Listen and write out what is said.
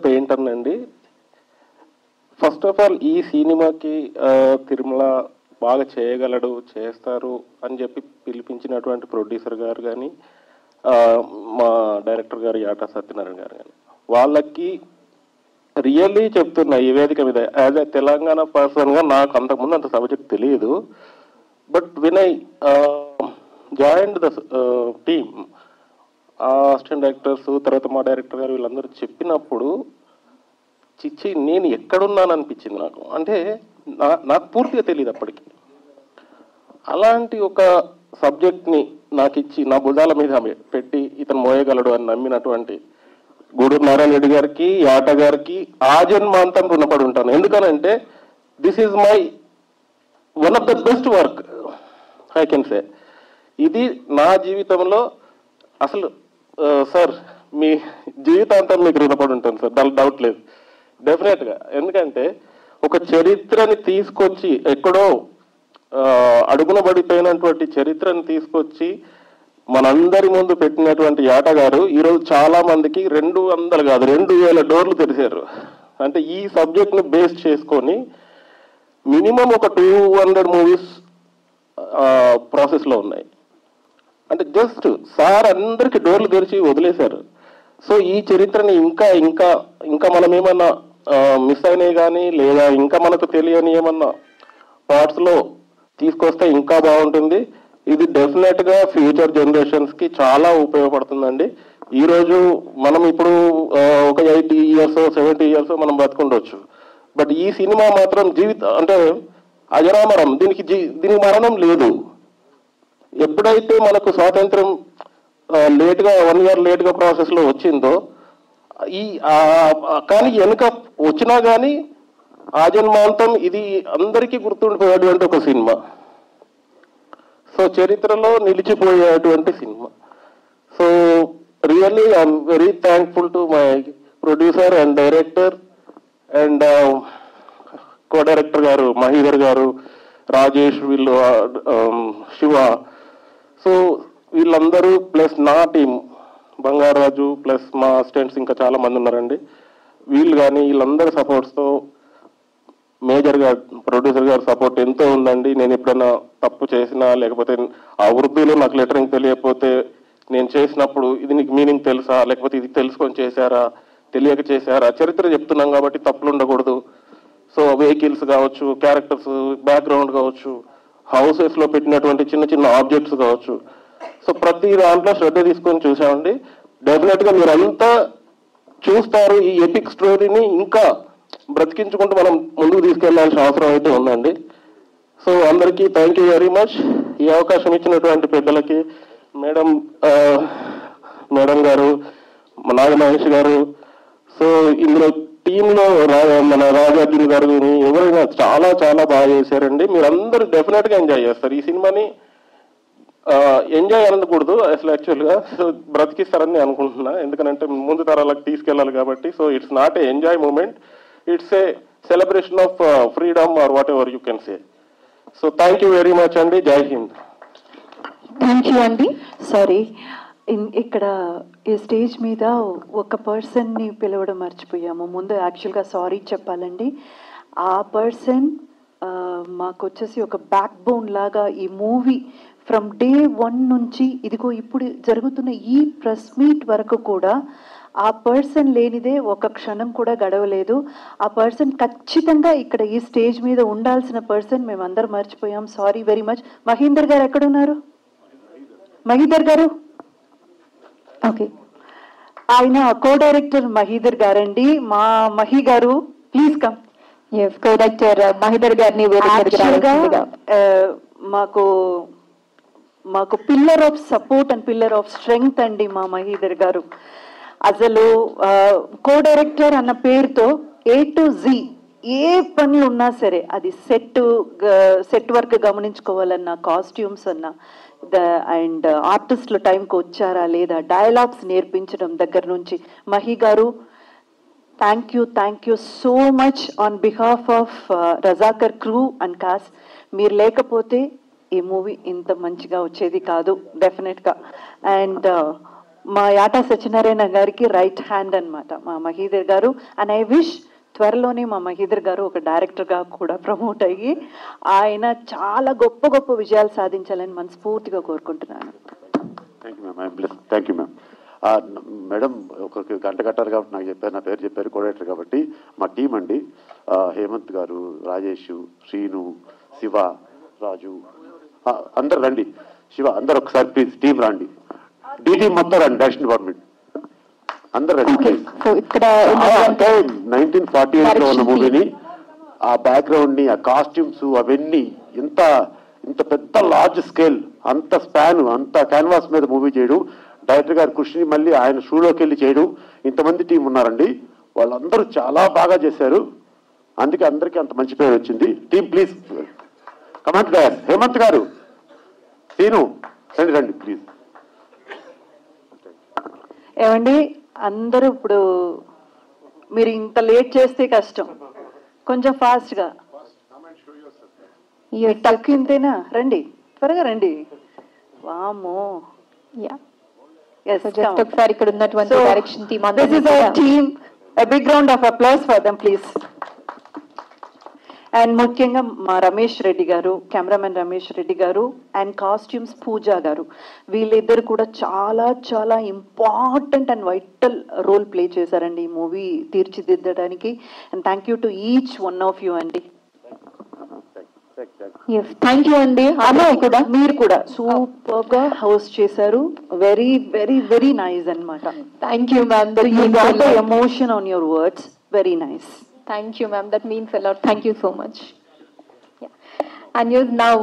Painter అండి. First of all ఈ సినిమాకి తిరుమల బాగా చేయగలడు, చేస్తారు అని చెప్పి పిలిపించినటువంటి ప్రొడ్యూసర్ గారు కానీ, మా డైరెక్టర్ గారు యాటా సత్యనారాయణ గారు కానీ, వాళ్ళకి రియల్లీ చెప్తున్నా ఈ వేదిక మీద యాజ్ ఎ తెలంగాణ పర్సన్గా నాకు అంతకుముందు అంత సబ్జెక్ట్ తెలియదు. But when I joined the team, assistant directors తర్వాత మా డైరెక్టర్ గారు వీళ్ళందరూ చెప్పినప్పుడు చిచ్చి నేను ఎక్కడున్నాను అనిపించింది నాకు. అంటే నాకు పూర్తిగా తెలియదు అప్పటికి. అలాంటి ఒక సబ్జెక్ట్ని నాకు ఇచ్చి నా భుజాల మీద పెట్టి ఇతను మోయగలడు అని నమ్మినటువంటి గూడూరు నారాయణ రెడ్డి గారికి, యాట గారికి ఆజన్మాంతం రుణపడి ఉంటాను. ఎందుకనంటే this is my one of the best work I can say. ఇది నా జీవితంలో అసలు సార్ మీ జీవితాంతం మీకు రుణపడి ఉంటాను సార్, దాని డౌట్ లేదు డెఫినెట్గా. ఎందుకంటే ఒక చరిత్రని తీసుకొచ్చి ఎక్కడో అడుగున పడిపోయినటువంటి చరిత్రని తీసుకొచ్చి మనందరి ముందు పెట్టినటువంటి యాట గారు ఈరోజు చాలా మందికి 200 కాదు 2000 డోర్లు తెరిచారు. అంటే ఈ సబ్జెక్ట్ని బేస్ చేసుకొని మినిమం ఒక 200 మూవీస్ ప్రాసెస్లో ఉన్నాయి. అంటే జస్ట్ సార్ అందరికి డోర్లు తెరిచి వదిలేశారు. సో ఈ చరిత్రని ఇంకా ఇంకా ఇంకా మనం ఏమన్నా మిస్ అయినాయి కానీ, లేదా ఇంకా మనకు తెలియని ఏమన్నా పార్ట్స్లో తీసుకొస్తే ఇంకా బాగుంటుంది. ఇది డెఫినెట్గా ఫ్యూచర్ జనరేషన్స్కి చాలా ఉపయోగపడుతుందండి. ఈరోజు మనం ఇప్పుడు ఒక 80 years 70 years మనం బతుకుండొచ్చు. బట్ ఈ సినిమా మాత్రం అంటే అజరామరం, దీనికి మరణం లేదు. ఎప్పుడైతే మనకు స్వాతంత్రం లేట్గా 1 year లేట్గా ప్రాసెస్లో వచ్చిందో కానీ వెనుక వచ్చినా కానీ ఆజన్మాంతం ఇది అందరికీ గుర్తుండిపోయేటువంటి ఒక సినిమా. సో చరిత్రలో నిలిచిపోయేటువంటి సినిమా. So really I'm very thankful to my producer and director and co director గారు మహీధర్ గారు, రాజేష్, వీళ్ళు శివ. సో వీళ్ళందరూ ప్లస్ నా టీం బంగారాజు ప్లస్ మా అసిస్టెంట్స్ ఇంకా చాలా మంది ఉన్నారండి. వీళ్ళు కానీ వీళ్ళందరి సపోర్ట్స్తో మేజర్గా ప్రొడ్యూసర్ గారి సపోర్ట్ ఎంతో ఉందండి. నేను ఎప్పుడైనా తప్పు చేసినా లేకపోతే ఆ ఉర్దూలో నాకు లెటరింగ్ తెలియకపోతే నేను చేసినప్పుడు ఇది నీకు మీనింగ్ తెలుసా, లేకపోతే ఇది తెలుసుకొని చేశారా, తెలియక చేశారా, చరిత్ర చెప్తున్నాం కాబట్టి తప్పులు ఉండకూడదు. సో వెహికల్స్ కావచ్చు, క్యారెక్టర్స్ బ్యాక్గ్రౌండ్ కావచ్చు, హౌసెస్లో పెట్టినటువంటి చిన్న చిన్న ఆబ్జెక్ట్స్ కావచ్చు. సో ప్రతి దాంట్లో శ్రద్ధ తీసుకొని చూసామండి. డెఫినెట్గా మీరంతా చూస్తారు. ఈ ఎపిక్ స్టోరీని ఇంకా బ్రతికించుకుంటూ మనం ముందుకు తీసుకెళ్లాల్సిన అవసరం అయితే ఉందండి. సో అందరికీ థ్యాంక్ యూ వెరీ మచ్. ఈ అవకాశం ఇచ్చినటువంటి పెద్దలకి, మేడం గారు, నాగమహేష్ గారు, సో ఇందులో టీంలో మన రాజార్జున్ గారు ఎవరైనా చాలా చాలా బాగా చేశారండి. మీరందరూ డెఫినెట్గా ఎంజాయ్ చేస్తారు ఈ సినిమాని. ఎంజాయ్ అనకూడదు అసలు, యాక్చువల్గా సో బ్రతికిస్తారని నేను అనుకుంటున్నా. ఎందుకంటే ముందు తరాలకు తీసుకెళ్ళాలి కాబట్టి. So it's not a enjoy moment, it's a celebration of freedom or whatever you can say. So thank you very much అండి. జై హింద్. థ్యాంక్ యూ అండి. సారీ, ఇక్కడ ఈ స్టేజ్ మీద ఒక పర్సన్ని పిలవడం మర్చిపోయాము. ముందు యాక్చువల్గా సారీ చెప్పాలండి. ఆ పర్సన్ మాకు వచ్చేసి ఒక బ్యాక్ బోన్ లాగా ఈ మూవీ ఫ్రమ్ డే 1 నుంచి ఇదిగో ఇప్పుడు జరుగుతున్న ఈ ప్రెస్ మీట్ వరకు కూడా ఆ పర్సన్ లేనిదే ఒక క్షణం కూడా గడవలేదు. ఆ పర్సన్ ఖచ్చితంగా ఇక్కడ ఈ స్టేజ్ మీద ఉండాల్సిన పర్సన్. మేమందరం మర్చిపోయాం, సారీ వెరీ మచ్. మహీందర్ గారు ఎక్కడున్నారు? మహీధర్ గారు, ఓకే, ఆయన కో డైరెక్టర్ మహీధర్ గారండి. మా మహి గారు please come. Yes, co director Mahidhar గారిని మాకు pillar of support and pillar of strength అండి మా మహీధర్ గారు. అసలు కో డైరెక్టర్ అన్న పేరుతో A to Z ఏ పనులు ఉన్నా సరే, అది సెట్ వర్క్ గమనించుకోవాలన్నా, కాస్ట్యూమ్స్ అన్నా, అండ్ ఆర్టిస్టులు టైంకి వచ్చారా లేదా, డైలాగ్స్ నేర్పించడం దగ్గర నుంచి మహి గారు thank you so much on behalf of Razakar crew and cost. మీరు లేకపోతే ఈ మూవీ ఇంత మంచిగా వచ్చేది కాదు డెఫినెట్గా. అండ్ మా యాటా సత్యనారాయణ గారికి రైట్ హ్యాండ్ అన్నమాట మా మహీధర్ గారు. అండ్ ఐ విష్ త్వరలోనే మా మహీధర్ గారు ఒక డైరెక్టర్గా కూడా ప్రమోట్ అయ్యి ఆయన చాలా గొప్ప గొప్ప విజయాలు సాధించాలని మనస్ఫూర్తిగా కోరుకుంటున్నాను. Thank you ma'am. Thank you ma'am. Madam ఒక గంట కట్టారు కాబట్టి నాకు చెప్పారు, నా పేరు చెప్పారు, కోఆర్డినేటర్ కాబట్టి మా టీం అండి. హేమంత్ గారు, రాజేష్, శ్రీను, శివ, రాజు, అందరు రండి. శివ అందరు ఒకసారి ప్లీజ్ టీం రండి. డీటీ మొత్తం రండి, డైరెక్షన్ డిపార్ట్మెంట్ అందరు రండి. ఇక్కడ 1948 లో ఉన్న మూవీని, ఆ బ్యాక్గ్రౌండ్ ని, ఆ కాస్ట్యూమ్స్ అవన్నీ ఇంత పెద్ద లార్జ్ స్కేల్, అంత స్పాన్, అంత క్యాన్వాస్ మీద మూవీ చేయడం, డైరెక్టర్ గారి కృషిని మళ్ళీ ఆయన షూలోకి వెళ్ళి చేయడం, ఇంతమంది టీం ఉన్నారండి. వాళ్ళందరూ చాలా బాగా చేశారు. అందుకే అందరికీ అంత మంచి పేరు వచ్చింది. Team please come and dais. Hemanth గారు, సీను రండి రండి ప్లీజ్. ఏమండి అందరూ ఇప్పుడు మీరు ఇంత లేట్ చేస్తే కష్టం, కొంచెం ఫాస్ట్గా. టక్ ఇంతేనా? రండి, త్వరగా రండి. వామో, ఒకసారి ఇక్కడ ఉన్నటువంటి direction team, this is our team. A big round of applause for them, please. And ముఖ్యంగా మా రమేష్ రెడ్డి గారు, కెమెరామెన్ రమేష్ రెడ్డి గారు, అండ్ కాస్ట్యూమ్స్ పూజా గారు, వీళ్ళిద్దరు కూడా చాలా చాలా important and vital role play చేశారండి ఈ మూవీ తీర్చిదిద్దడానికి. And thank you to each one of you అండి. థ్యాంక్ యూ అండి. కూడా మీరు కూడా సూపర్ గా హోస్ట్ చేశారు. వెరీ వెరీ వెరీ నైస్ అన్నమాట. Thank you ma'am. Emotion on your words, very nice. Thank you, ma'am. That means a lot. Thank you so much. Yeah. And you now